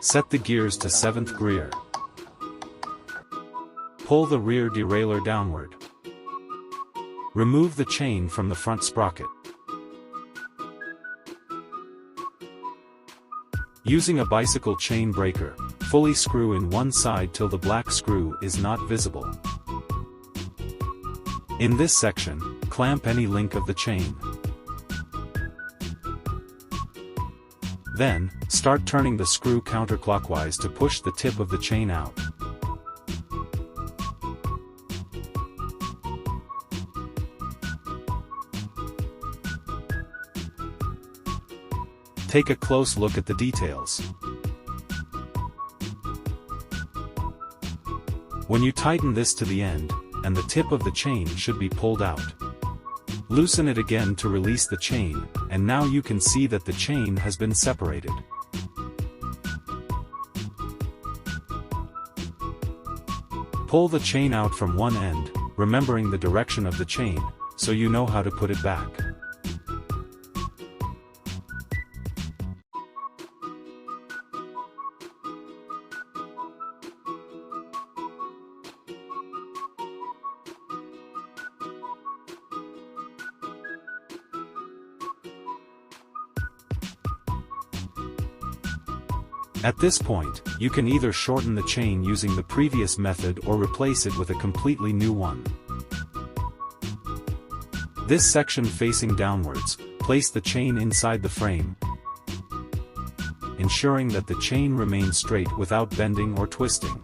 Set the gears to 7th gear. Pull the rear derailleur downward. Remove the chain from the front sprocket. Using a bicycle chain breaker, fully screw in one side till the black screw is not visible. In this section, clamp any link of the chain. Then, start turning the screw counterclockwise to push the tip of the chain out. Take a close look at the details. When you tighten this to the end, and the tip of the chain should be pulled out. Loosen it again to release the chain, and now you can see that the chain has been separated. Pull the chain out from one end, remembering the direction of the chain, so you know how to put it back. At this point, you can either shorten the chain using the previous method or replace it with a completely new one. This section facing downwards, place the chain inside the frame, ensuring that the chain remains straight without bending or twisting.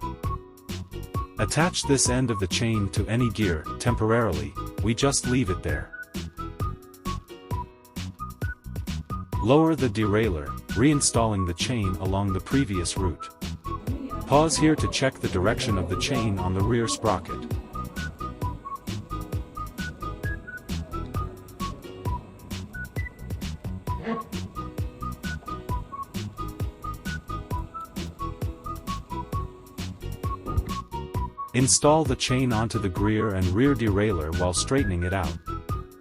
Attach this end of the chain to any gear, temporarily, we just leave it there. Lower the derailleur, reinstalling the chain along the previous route. Pause here to check the direction of the chain on the rear sprocket. Install the chain onto the gear and rear derailleur while straightening it out.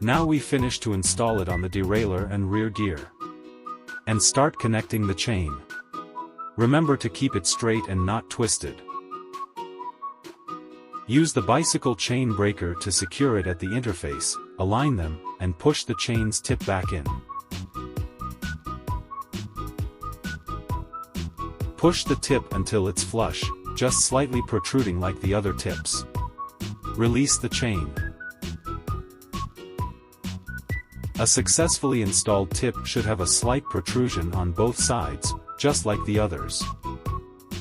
Now we finish to install it on the derailleur and rear gear. And start connecting the chain. Remember to keep it straight and not twisted. Use the bicycle chain breaker to secure it at the interface, align them, and push the chain's tip back in. Push the tip until it's flush, just slightly protruding like the other tips. Release the chain. A successfully installed tip should have a slight protrusion on both sides, just like the others.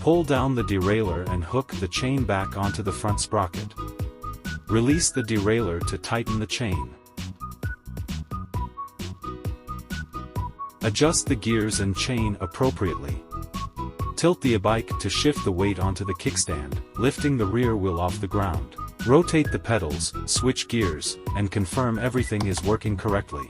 Pull down the derailleur and hook the chain back onto the front sprocket. Release the derailleur to tighten the chain. Adjust the gears and chain appropriately. Tilt the e-bike to shift the weight onto the kickstand, lifting the rear wheel off the ground. Rotate the pedals, switch gears, and confirm everything is working correctly.